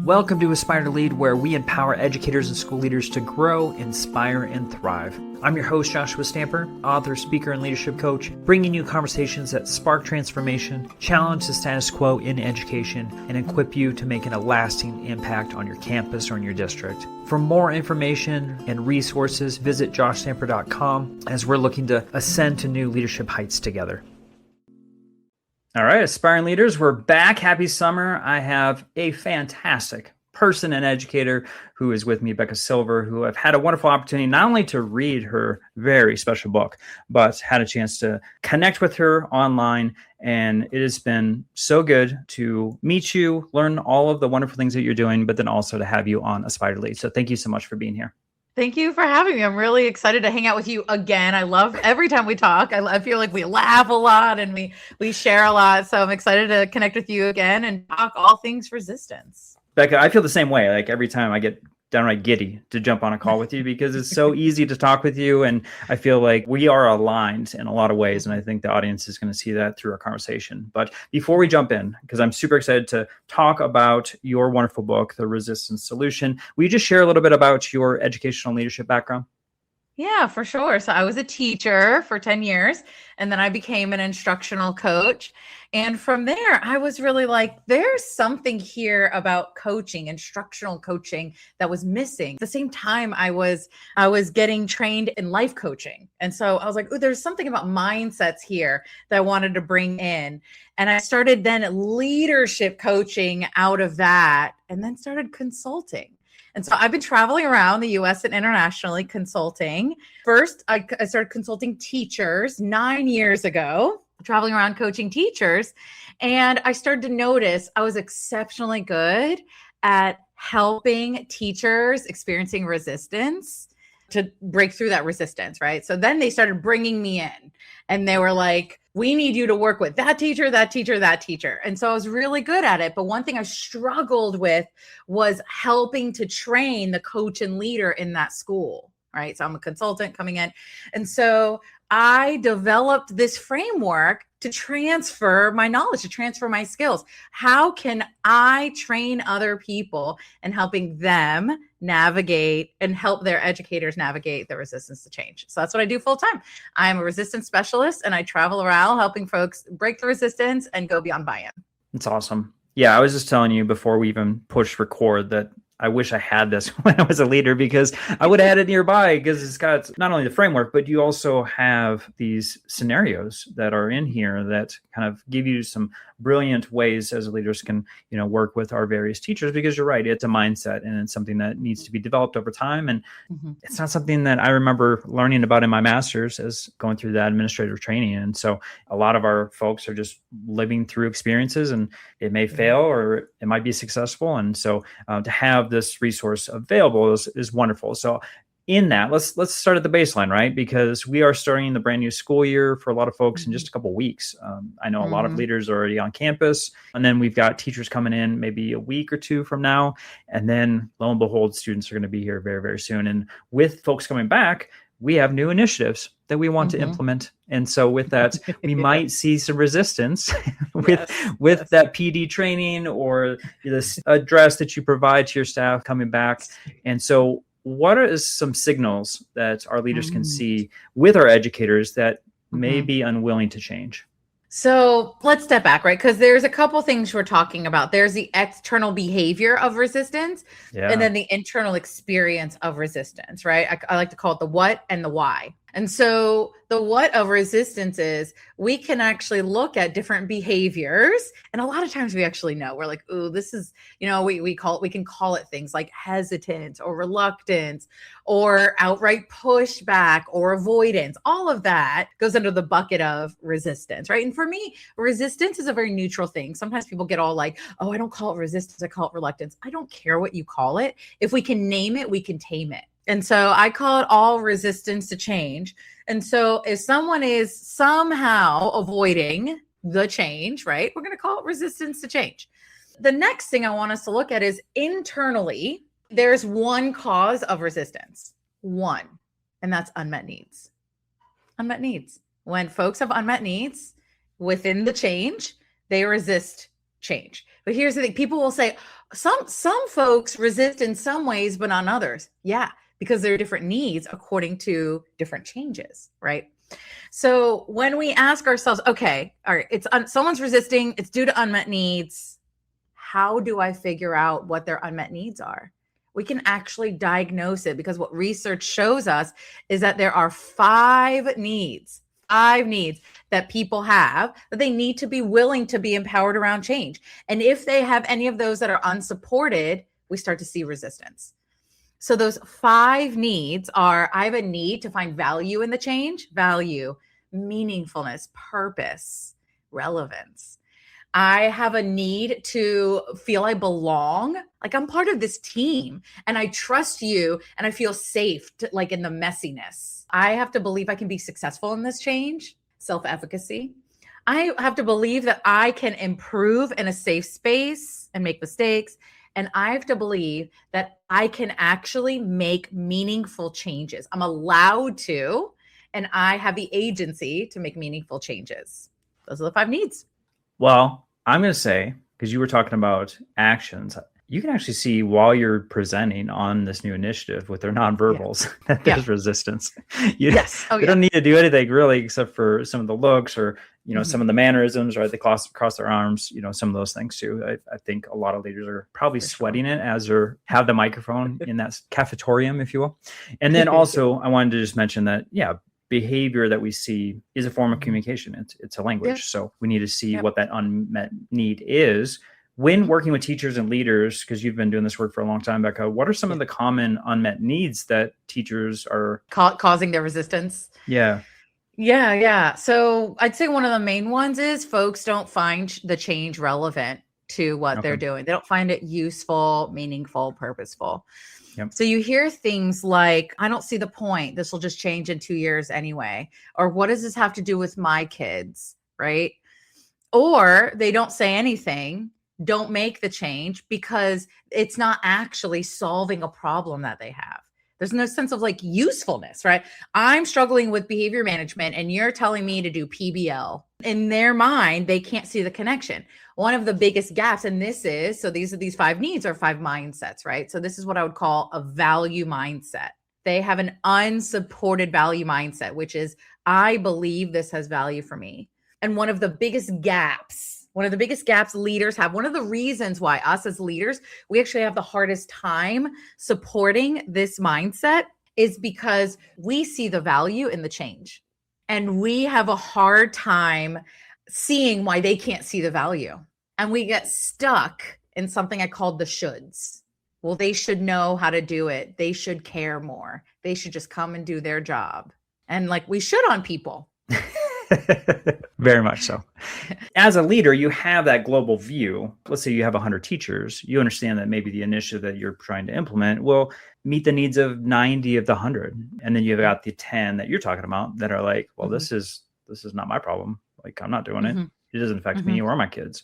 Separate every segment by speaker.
Speaker 1: Welcome to Aspire to Lead, where we empower educators and school leaders to grow, inspire, and thrive. I'm your host, Joshua Stamper, author, speaker, and leadership coach, bringing you conversations that spark transformation, challenge the status quo in education, and equip you to make a lasting impact on your campus or in your district. For more information and resources, visit joshstamper.com as we're looking to ascend to new leadership heights together. All right, aspiring leaders, we're back. Happy summer. I have a fantastic person and educator who is with me, Becca Silver, who I've had a wonderful opportunity not only to read her very special book, but had a chance to connect with her online. And it has been so good to meet you, learn all of the wonderful things that you're doing, but then also to have you on Aspire to Lead. So thank you so much for being here.
Speaker 2: Thank you for having me. I'm really excited to hang out with you again. I love every time we talk. I feel like we laugh a lot and we share a lot. So I'm excited to connect with you again and talk all things resistance.
Speaker 1: Becca, I feel the same way. Like every time I get downright giddy to jump on a call with you because it's so easy to talk with you. And I feel like we are aligned in a lot of ways. And I think the audience is going to see that through our conversation. But before we jump in, because I'm super excited to talk about your wonderful book, The Resistance Solution, will you just share a little bit about your educational leadership background?
Speaker 2: Yeah, for sure. So I was a teacher for 10 years, and then I became an instructional coach. And from there, I was really like, there's something here about coaching, instructional coaching, that was missing. At the same time, I was getting trained in life coaching. And so I was like, oh, there's something about mindsets here that I wanted to bring in. And I started then leadership coaching out of that, and then started consulting. And so I've been traveling around the US and internationally consulting. First, I started consulting teachers 9 years ago, traveling around coaching teachers. And I started to notice I was exceptionally good at helping teachers experiencing resistance to break through that resistance, right? So then they started bringing me in and they were like, we need you to work with that teacher, that teacher, that teacher. And so I was really good at it. But one thing I struggled with was helping to train the coach and leader in that school, right? So I'm a consultant coming in. And so I developed this framework to transfer my knowledge, to transfer my skills. How can I train other people and helping them navigate and help their educators navigate the resistance to change? So that's what I do full time. I'm a resistance specialist and I travel around helping folks break the resistance and go beyond buy-in.
Speaker 1: That's awesome. Yeah, I was just telling you before we even pushed record that I wish I had this when I was a leader because I would have had it nearby because it's got not only the framework, but you also have these scenarios that are in here that kind of give you some brilliant ways as leaders can, work with our various teachers, because you're right. It's a mindset and it's something that needs to be developed over time. And it's not something that I remember learning about in my master's as going through that administrative training. And so a lot of our folks are just living through experiences, and it may fail or it might be successful. And so to have this resource available is wonderful. So in that, let's start at the baseline, right? Because we are starting the brand new school year for a lot of folks in just a couple of weeks. I know a lot of leaders are already on campus, and then we've got teachers coming in maybe a week or two from now. And then lo and behold, students are going to be here very, very soon. And with folks coming back, we have new initiatives that we want to implement. And so with that, we might see some resistance with that PD training or this address that you provide to your staff coming back. And so what are some signals that our leaders can see with our educators that may be unwilling to change?
Speaker 2: So let's step back, right? Because there's a couple things we're talking about. There's the external behavior of resistance and then the internal experience of resistance, right? I like to call it the what and the why. And so the what of resistance is we can actually look at different behaviors. And a lot of times we actually know we're like, oh, this is, we can call it things like hesitance or reluctance or outright pushback or avoidance. All of that goes under the bucket of resistance, right? And for me, resistance is a very neutral thing. Sometimes people get all like, oh, I don't call it resistance, I call it reluctance. I don't care what you call it. If we can name it, we can tame it. And so I call it all resistance to change. And so if someone is somehow avoiding the change, right, we're going to call it resistance to change. The next thing I want us to look at is internally, there's one cause of resistance, and that's unmet needs. Unmet needs. When folks have unmet needs within the change, they resist change But here's the thing. People will say some folks resist in some ways, but not others. Yeah, because there are different needs according to different changes, right? So when we ask ourselves, okay, all right, someone's resisting, it's due to unmet needs. How do I figure out what their unmet needs are? We can actually diagnose it, because what research shows us is that there are five needs that people have that they need to be willing to be empowered around change. And if they have any of those that are unsupported, we start to see resistance. So those five needs are: I have a need to find value in the change, value, meaningfulness, purpose, relevance. I have a need to feel I belong, like I'm part of this team and I trust you and I feel safe like in the messiness. I have to believe I can be successful in this change, self-efficacy. I have to believe that I can improve in a safe space and make mistakes. And I have to believe that I can actually make meaningful changes. I'm allowed to, and I have the agency to make meaningful changes. Those are the five needs.
Speaker 1: Well, I'm going to say, because you were talking about actions, you can actually see while you're presenting on this new initiative with their nonverbals that there's resistance.
Speaker 2: Yes.
Speaker 1: They don't need to do anything really, except for some of the looks or, some of the mannerisms, or they cross their arms, some of those things too. I think a lot of leaders are probably sweating it as they have the microphone in that cafetorium, if you will. And then also I wanted to just mention that, behavior that we see is a form of communication. It's a language. Yep. So we need to see what that unmet need is when working with teachers and leaders, because you've been doing this work for a long time, Becca. What are some of the common unmet needs that teachers are
Speaker 2: causing their resistance? Yeah. So I'd say one of the main ones is folks don't find the change relevant to what they're doing. They don't find it useful, meaningful, purposeful. Yep. So you hear things like, I don't see the point. This will just change in 2 years anyway. Or what does this have to do with my kids? Right. Or they don't say anything, don't make the change because it's not actually solving a problem that they have. There's no sense of like usefulness, right? I'm struggling with behavior management and you're telling me to do PBL. In their mind, they can't see the connection. One of the biggest gaps, and these five needs are five mindsets, right? So this is what I would call a value mindset. They have an unsupported value mindset, which is, I believe this has value for me. And one of the biggest gaps leaders have, one of the reasons why us as leaders, we actually have the hardest time supporting this mindset is because we see the value in the change. And we have a hard time seeing why they can't see the value. And we get stuck in something I called the shoulds. Well, they should know how to do it. They should care more. They should just come and do their job. And like we should on people.
Speaker 1: Very much so. As a leader, you have that global view. Let's say you have 100 teachers. You understand that maybe the initiative that you're trying to implement will meet the needs of 90 of the 100. And then you've got the 10 that you're talking about that are like, well, this is not my problem. Like, I'm not doing it. It doesn't affect me or my kids.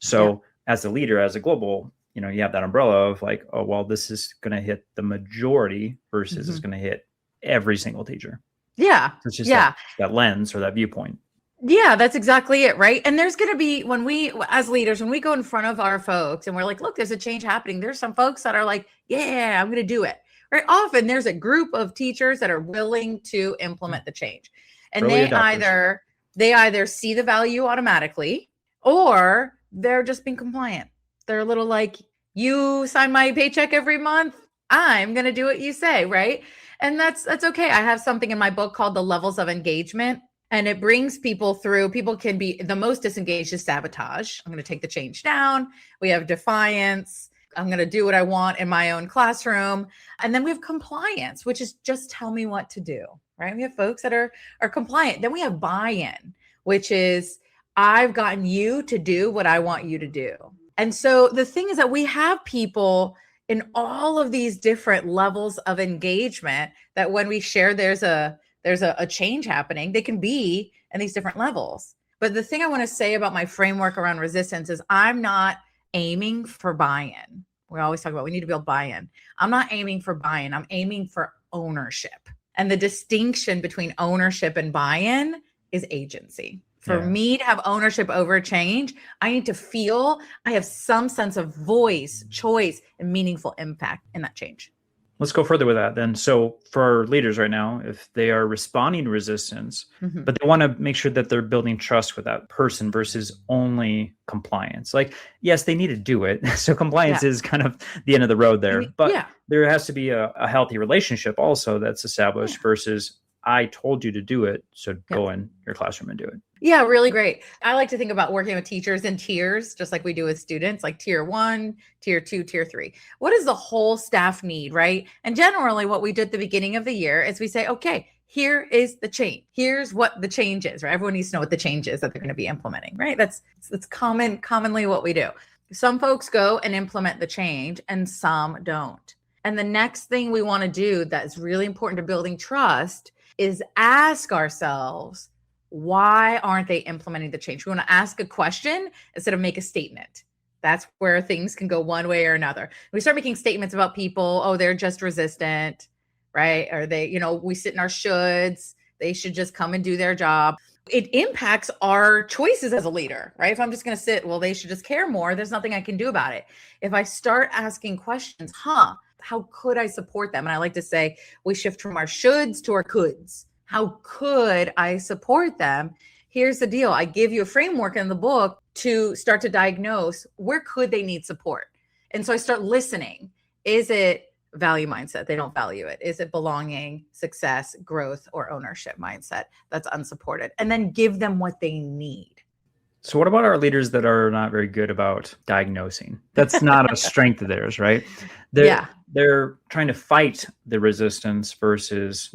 Speaker 1: So as a leader, as a global, you have that umbrella of like, oh, well, this is going to hit the majority versus it's going to hit every single teacher.
Speaker 2: Yeah.
Speaker 1: So it's just that lens or that viewpoint.
Speaker 2: Yeah, that's exactly it. Right. And there's going to be, when we, as leaders, when we go in front of our folks and we're like, look, there's a change happening. There's some folks that are like, yeah, I'm going to do it. Right. Often there's a group of teachers that are willing to implement the change. And they either see the value automatically or they're just being compliant. They're a little like, you sign my paycheck every month, I'm going to do what you say. Right. And that's okay. I have something in my book called The Levels of Engagement, and it brings people through. People can be the most disengaged is sabotage. I'm going to take the change down. We have defiance. I'm going to do what I want in my own classroom. And then we have compliance, which is just tell me what to do, right? We have folks that are compliant. Then we have buy-in, which is I've gotten you to do what I want you to do. And so the thing is that we have people in all of these different levels of engagement that when we share there's a change happening, they can be in these different levels. But the thing I want to say about my framework around resistance is I'm not aiming for buy-in. We always talk about we need to build buy-in. I'm not aiming for buy-in. I'm aiming for ownership. And the distinction between ownership and buy-in is agency. For me to have ownership over change, I need to feel I have some sense of voice, choice, and meaningful impact in that change.
Speaker 1: Let's go further with that then. So for our leaders right now, if they are responding to resistance, but they want to make sure that they're building trust with that person versus only compliance. Like, yes, they need to do it. So compliance is kind of the end of the road there. But there has to be a healthy relationship also that's established versus I told you to do it, so go in your classroom and do it.
Speaker 2: Yeah, really great. I like to think about working with teachers in tiers, just like we do with students, like tier 1, tier 2, tier 3. What does the whole staff need, right? And generally what we do at the beginning of the year is we say, okay, here is the change. Here's what the change is, right? Everyone needs to know what the change is that they're going to be implementing, right? That's commonly what we do. Some folks go and implement the change and some don't. And the next thing we want to do that is really important to building trust is ask ourselves, why aren't they implementing the change? We want to ask a question instead of make a statement. That's where things can go one way or another. We start making statements about people, oh, they're just resistant, right? Or they, we sit in our shoulds. They should just come and do their job. It impacts our choices as a leader, right? If I'm just going to sit, well, they should just care more. There's nothing I can do about it. If I start asking questions, how could I support them? And I like to say, we shift from our shoulds to our coulds. How could I support them? Here's the deal. I give you a framework in the book to start to diagnose where could they need support. And so I start listening. Is it value mindset? They don't value it. Is it belonging, success, growth, or ownership mindset that's unsupported? And then give them what they need.
Speaker 1: So what about our leaders that are not very good about diagnosing? That's not a strength of theirs, right? They're trying to fight the resistance versus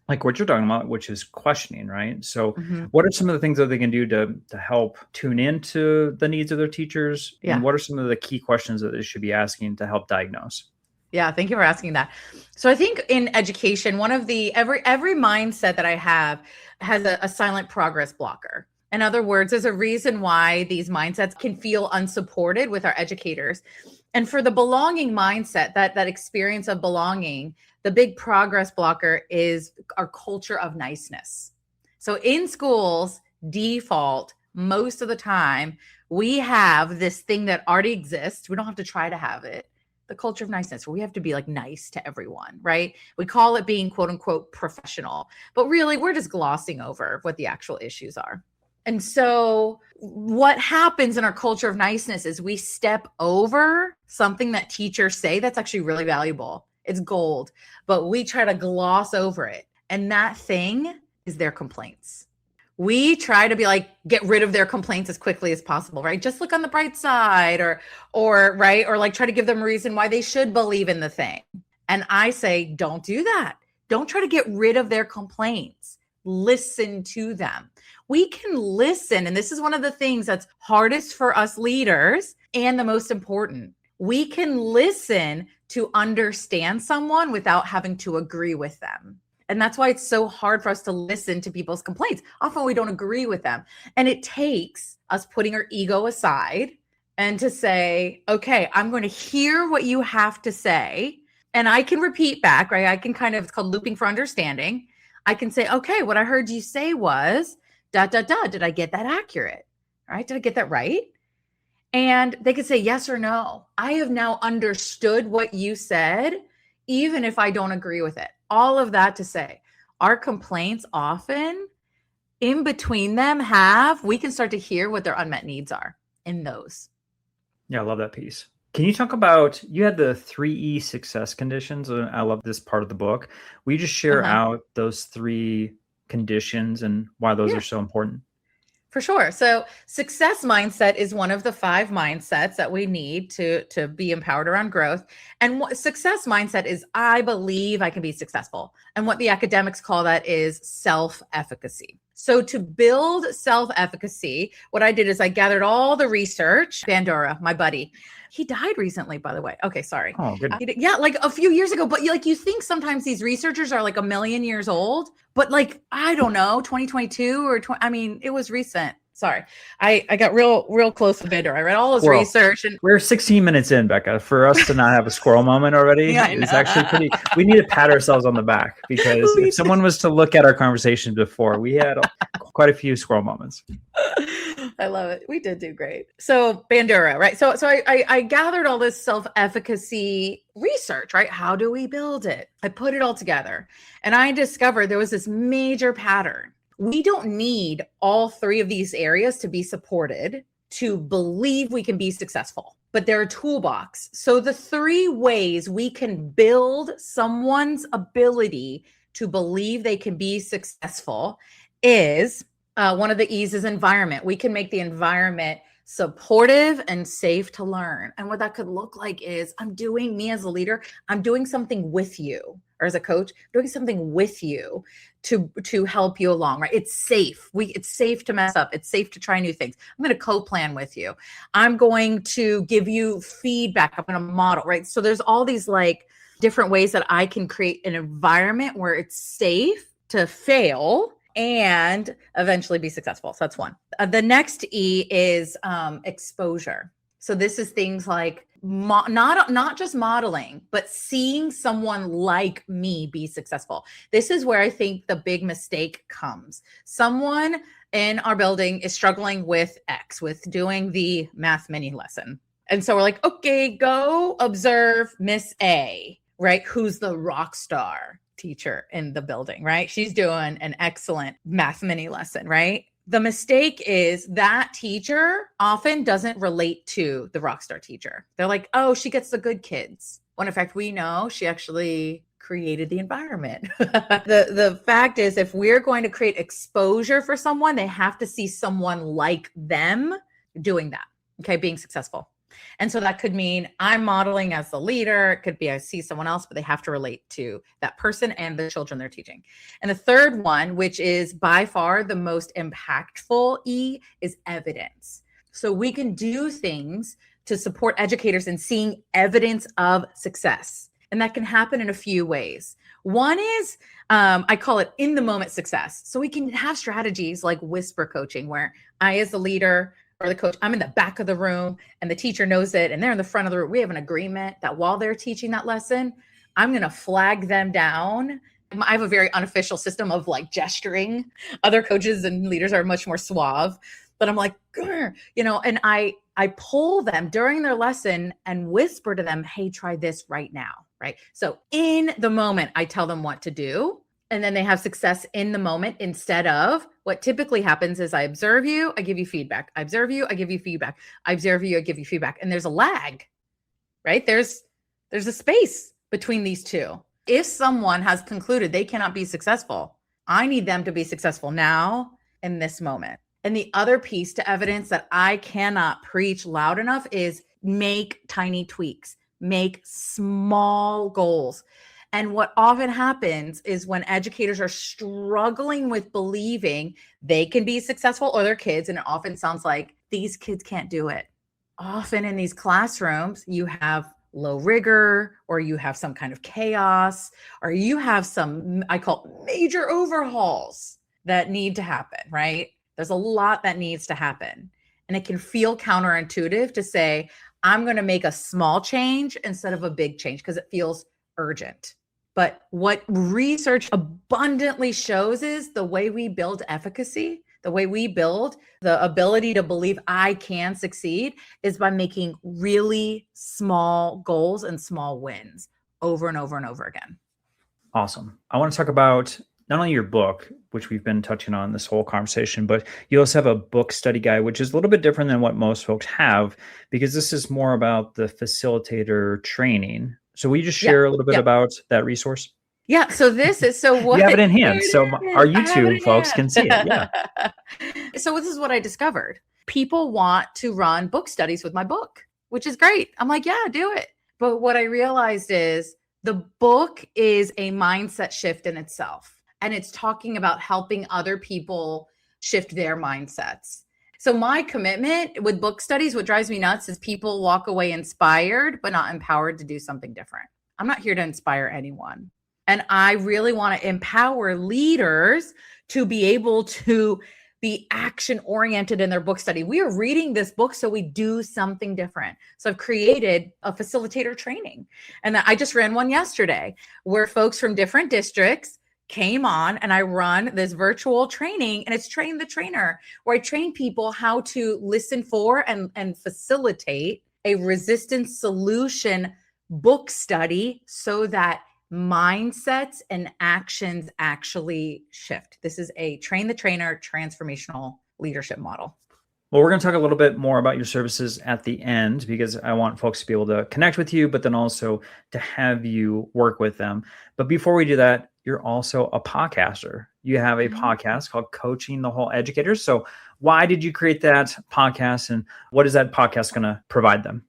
Speaker 1: like what you're talking about, which is questioning, right? So what are some of the things that they can do to help tune into the needs of their teachers? And what are some of the key questions that they should be asking to help diagnose?
Speaker 2: Yeah, thank you for asking that. So I think in education, one of the every mindset that I have has a silent progress blocker. In other words, there's a reason why these mindsets can feel unsupported with our educators. And for the belonging mindset, that experience of belonging, the big progress blocker is our culture of niceness. So in schools, default, most of the time, we have this thing that already exists. We don't have to try to have it. The culture of niceness, where we have to be like nice to everyone, right? We call it being quote unquote professional, but really we're just glossing over what the actual issues are. And so what happens in our culture of niceness is we step over something that teachers say that's actually really valuable. It's gold, but we try to gloss over it. And that thing is their complaints. We try to be like, get rid of their complaints as quickly as possible, right? Just look on the bright side or right. Or like try to give them a reason why they should believe in the thing. And I say, don't do that. Don't try to get rid of their complaints. Listen to them. We can listen. And this is one of the things that's hardest for us leaders and the most important. We can listen to understand someone without having to agree with them. And that's why it's so hard for us to listen to people's complaints. Often we don't agree with them. And it takes us putting our ego aside and to say, okay, I'm going to hear what you have to say. And I can repeat back, right? I can it's called looping for understanding. I can say, okay, what I heard you say was, ... Did I get that accurate? All right. Did I get that right? And they could say yes or no. I have now understood what you said, even if I don't agree with it. All of that to say, our complaints often in between them we can start to hear what their unmet needs are in those.
Speaker 1: Yeah, I love that piece. Can you talk about, you had the 3E success conditions. And I love this part of the book. Will you just share out those 3 conditions and why those are so important?
Speaker 2: For sure. So success mindset is one of the 5 mindsets that we need to be empowered around growth. And what success mindset is, I believe I can be successful. And what the academics call that is self-efficacy. So to build self-efficacy, what I did is I gathered all the research. Bandura, my buddy, he died recently, by the way. Okay, sorry.
Speaker 1: Oh, good.
Speaker 2: Yeah, like a few years ago. But you think sometimes these researchers are like a million years old, but like, I don't know, 2022 or it was recent. Sorry. I got real close to Bandura. I read all his research. And
Speaker 1: we're 16 minutes in, Becca. For us to not have a squirrel moment already is actually pretty, we need to pat ourselves on the back, because if someone was to look at our conversations before, we had quite a few squirrel moments.
Speaker 2: I love it. We did do great. So Bandura, right? So I gathered all this self-efficacy research, right? How do we build it? I put it all together and I discovered there was this major pattern. We don't need all three of these areas to be supported to believe we can be successful, but they're a toolbox. So the three ways we can build someone's ability to believe they can be successful is one of the E's is environment. We can make the environment supportive and safe to learn. And what that could look like is me as a leader, I'm doing something with you, or as a coach, doing something with you to help you along, right? It's safe. It's safe to mess up. It's safe to try new things. I'm going to co-plan with you. I'm going to give you feedback. I'm going to model, right? So there's all these like different ways that I can create an environment where it's safe to fail and eventually be successful. So that's one. The next E is exposure. So this is things like not just modeling, but seeing someone like me be successful. This is where I think the big mistake comes. Someone in our building is struggling with X, with doing the math mini lesson. And so we're like, okay, go observe Miss A, right? Who's the rock star teacher in the building, right? She's doing an excellent math mini lesson, right? The mistake is that teacher often doesn't relate to the rockstar teacher. They're like, oh, she gets the good kids. When in fact, we know she actually created the environment. The fact is, if we're going to create exposure for someone, they have to see someone like them doing that, okay, being successful. And so that could mean I'm modeling as the leader. It could be I see someone else, but they have to relate to that person and the children they're teaching. And the third one, which is by far the most impactful E, is evidence. So we can do things to support educators in seeing evidence of success. And that can happen in a few ways. One is, I call it in the moment success. So we can have strategies like whisper coaching, where I, as the leader, or the coach, I'm in the back of the room and the teacher knows it and they're in the front of the room. We have an agreement that while they're teaching that lesson, I'm going to flag them down. I have a very unofficial system of like gesturing. Other coaches and leaders are much more suave, but I'm like, and I pull them during their lesson and whisper to them, hey, try this right now, right? So in the moment, I tell them what to do. And then they have success in the moment instead of what typically happens is I observe you, I give you feedback. I observe you, I give you feedback. I observe you, I give you feedback. And there's a lag, right? There's a space between these two. If someone has concluded they cannot be successful, I need them to be successful now in this moment. And the other piece to evidence that I cannot preach loud enough is make tiny tweaks, make small goals. And what often happens is when educators are struggling with believing they can be successful, or their kids, and it often sounds like these kids can't do it. Often in these classrooms, you have low rigor, or you have some kind of chaos, or you have some, I call major overhauls that need to happen, right? There's a lot that needs to happen. And it can feel counterintuitive to say, I'm going to make a small change instead of a big change because it feels urgent. But what research abundantly shows is the way we build efficacy, the way we build the ability to believe I can succeed is by making really small goals and small wins over and over and over again.
Speaker 1: Awesome. I want to talk about not only your book, which we've been touching on this whole conversation, but you also have a book study guide, which is a little bit different than what most folks have, because this is more about the facilitator training. So will you just share a little bit about that resource?
Speaker 2: Yeah. So this is, so what
Speaker 1: you have it in hand. So our YouTube folks can see it. Yeah.
Speaker 2: So this is what I discovered. People want to run book studies with my book, which is great. I'm like, yeah, do it. But what I realized is the book is a mindset shift in itself. And it's talking about helping other people shift their mindsets. So my commitment with book studies, what drives me nuts is people walk away inspired, but not empowered to do something different. I'm not here to inspire anyone. And I really want to empower leaders to be able to be action-oriented in their book study. We are reading this book so we do something different. So I've created a facilitator training. And I just ran one yesterday where folks from different districts came on and I run this virtual training, and it's Train the Trainer, where I train people how to listen for and facilitate a resistance solution book study so that mindsets and actions actually shift. This is a Train the Trainer transformational leadership model.
Speaker 1: Well, we're going to talk a little bit more about your services at the end, because I want folks to be able to connect with you, but then also to have you work with them. But before we do that, you're also a podcaster. You have a podcast called Coaching the Whole Educator. So why did you create that podcast, and what is that podcast going to provide them?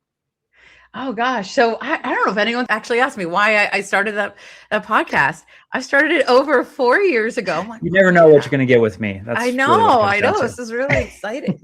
Speaker 2: Oh gosh. So I don't know if anyone actually asked me why I started that podcast. I started it over 4 years ago. Like,
Speaker 1: you never know what you're going to get with me. That's
Speaker 2: I know. This is really exciting.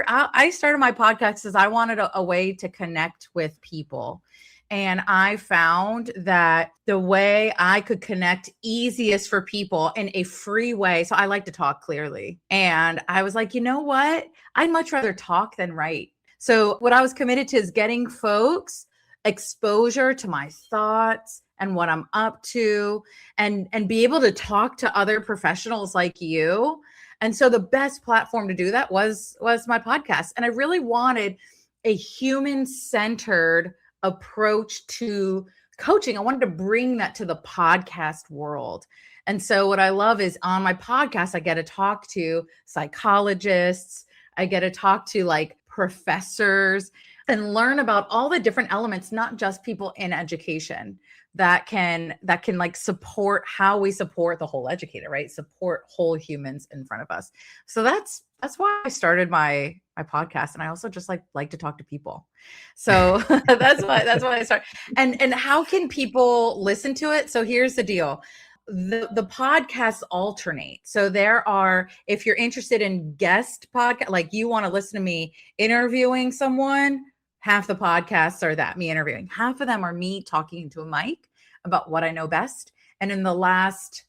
Speaker 2: I started my podcast because I wanted a way to connect with people. And I found that the way I could connect easiest for people in a free way. So I like to talk clearly. And I was like, you know what? I'd much rather talk than write. So what I was committed to is getting folks exposure to my thoughts and what I'm up to, and be able to talk to other professionals like you. And so the best platform to do that was my podcast. And I really wanted a human-centered approach to coaching. I wanted to bring that to the podcast world. And so what I love is on my podcast, I get to talk to psychologists. I get to talk to like professors and learn about all the different elements, not just people in education, that can like support how we support the whole educator, right? Support whole humans in front of us. So that's why I started my podcast. And I also just like to talk to people. So that's why I started. And how can people listen to it? So here's the deal. The podcasts alternate. So there are, if you're interested in guest podcast, like you want to listen to me interviewing someone, half the podcasts are that, me interviewing. Half of them are me talking into a mic about what I know best. And in the last,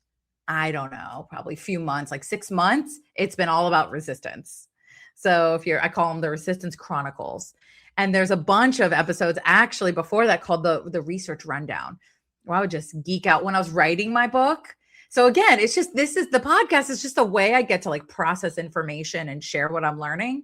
Speaker 2: I don't know, probably few months, like 6 months, it's been all about resistance. So I call them the Resistance Chronicles. And there's a bunch of episodes actually before that called the Research Rundown, where I would just geek out when I was writing my book. So again, it's just, the podcast is just a way I get to like process information and share what I'm learning.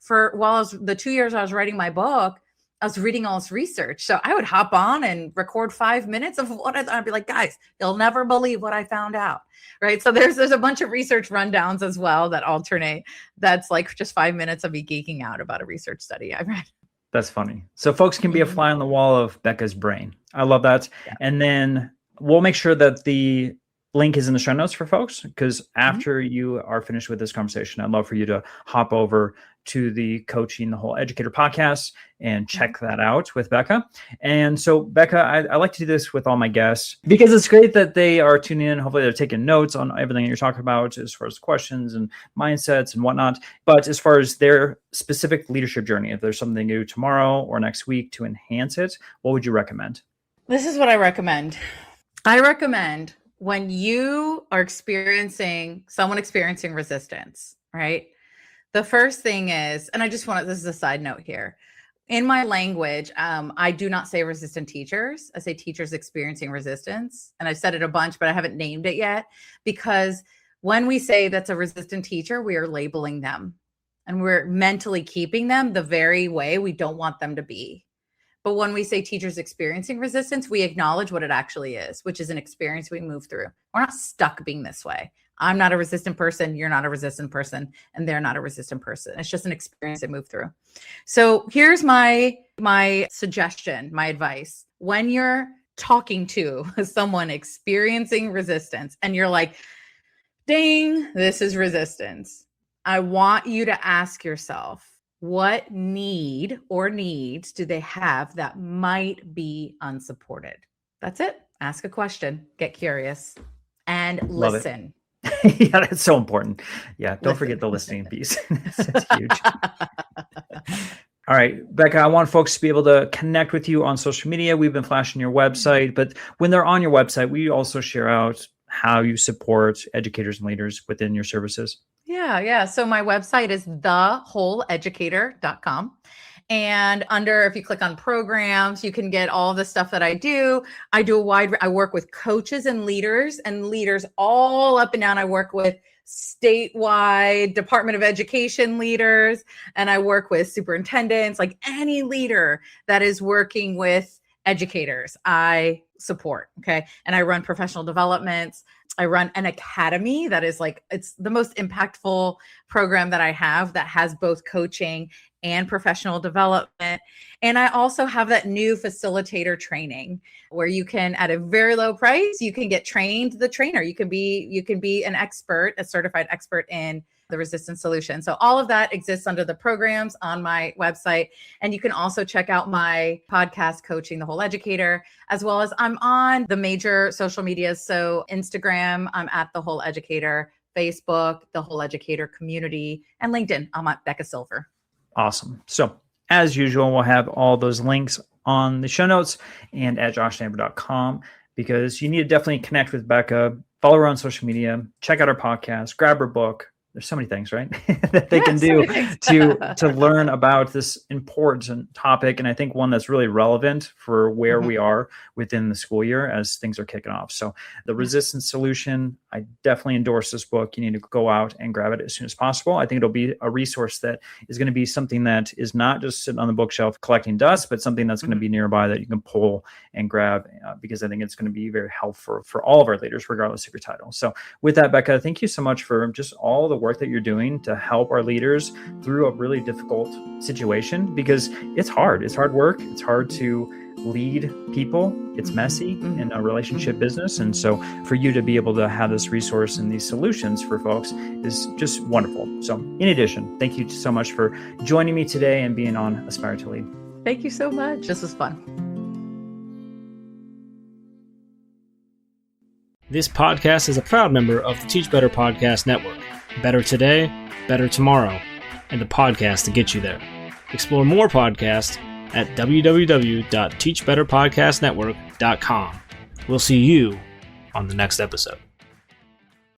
Speaker 2: The 2 years I was writing my book, I was reading all this research. So I would hop on and record 5 minutes of what I'd be like, guys, you'll never believe what I found out. Right. So there's a bunch of research rundowns as well that alternate. That's like just 5 minutes of me geeking out about a research study I read.
Speaker 1: That's funny. So folks can be a fly on the wall of Becca's brain. I love that. Yeah. And then we'll make sure that the link is in the show notes for folks, because after you are finished with this conversation, I'd love for you to hop over to the Coaching the Whole Educator podcast and check that out with Becca. And so, Becca, I like to do this with all my guests because it's great that they are tuning in. Hopefully they're taking notes on everything you're talking about as far as questions and mindsets and whatnot. But as far as their specific leadership journey, if there's something to do tomorrow or next week to enhance it, what would you recommend?
Speaker 2: This is what I recommend. I recommend when you are someone experiencing resistance, right? The first thing is, and this is a side note here. In my language, I do not say resistant teachers. I say teachers experiencing resistance. And I've said it a bunch, but I haven't named it yet, because when we say that's a resistant teacher, we are labeling them and we're mentally keeping them the very way we don't want them to be. But when we say teachers experiencing resistance, we acknowledge what it actually is, which is an experience we move through. We're not stuck being this way. I'm not a resistant person. You're not a resistant person. And they're not a resistant person. It's just an experience they move through. So here's my suggestion, my advice. When you're talking to someone experiencing resistance and you're like, dang, this is resistance, I want you to ask yourself, what need or needs do they have that might be unsupported? That's it. Ask a question, get curious, and listen.
Speaker 1: Yeah, that's so important. Yeah, don't forget the listening piece. That's huge. All right, Becca, I want folks to be able to connect with you on social media. We've been flashing your website, but when they're on your website, we also share out how you support educators and leaders within your services.
Speaker 2: Yeah. So my website is thewholeeducator.com. And if you click on programs, you can get all the stuff that I do. I work with coaches and leaders all up and down. I work with statewide Department of Education leaders, and I work with superintendents, like any leader that is working with educators, I support. Okay. And I run professional developments. I run an academy that is it's the most impactful program that I have that has both coaching and professional development. And I also have that new facilitator training where you can, at a very low price, you can get trained the trainer. You can be an expert, a certified expert in the resistance solution. So all of that exists under the programs on my website. And you can also check out my podcast, Coaching the Whole Educator, as well as I'm on the major social medias. So Instagram, I'm at The Whole Educator, Facebook, The Whole Educator Community, and LinkedIn, I'm at Becca Silver.
Speaker 1: Awesome. So as usual, we'll have all those links on the show notes and at joshneighbor.com, because you need to definitely connect with Becca, follow her on social media, check out her podcast, grab her book. There's so many things, right, that they can do to learn about this important topic. And I think one that's really relevant for where we are within the school year as things are kicking off. So the resistance solution, I definitely endorse this book. You need to go out and grab it as soon as possible. I think it'll be a resource that is going to be something that is not just sitting on the bookshelf collecting dust, but something that's going to be nearby that you can pull and grab, because I think it's going to be very helpful for all of our leaders, regardless of your title. So with that, Becca, thank you so much for just all the work that you're doing to help our leaders through a really difficult situation, because it's hard. It's hard work. It's hard to lead people. It's messy in a relationship business. And so for you to be able to have this resource and these solutions for folks is just wonderful. So in addition, thank you so much for joining me today and being on Aspire to Lead.
Speaker 2: Thank you so much. This was fun.
Speaker 3: This podcast is a proud member of the Teach Better Podcast Network. Better today, better tomorrow, and the podcast to get you there. Explore more podcasts at www.teachbetterpodcastnetwork.com. We'll see you on the next episode.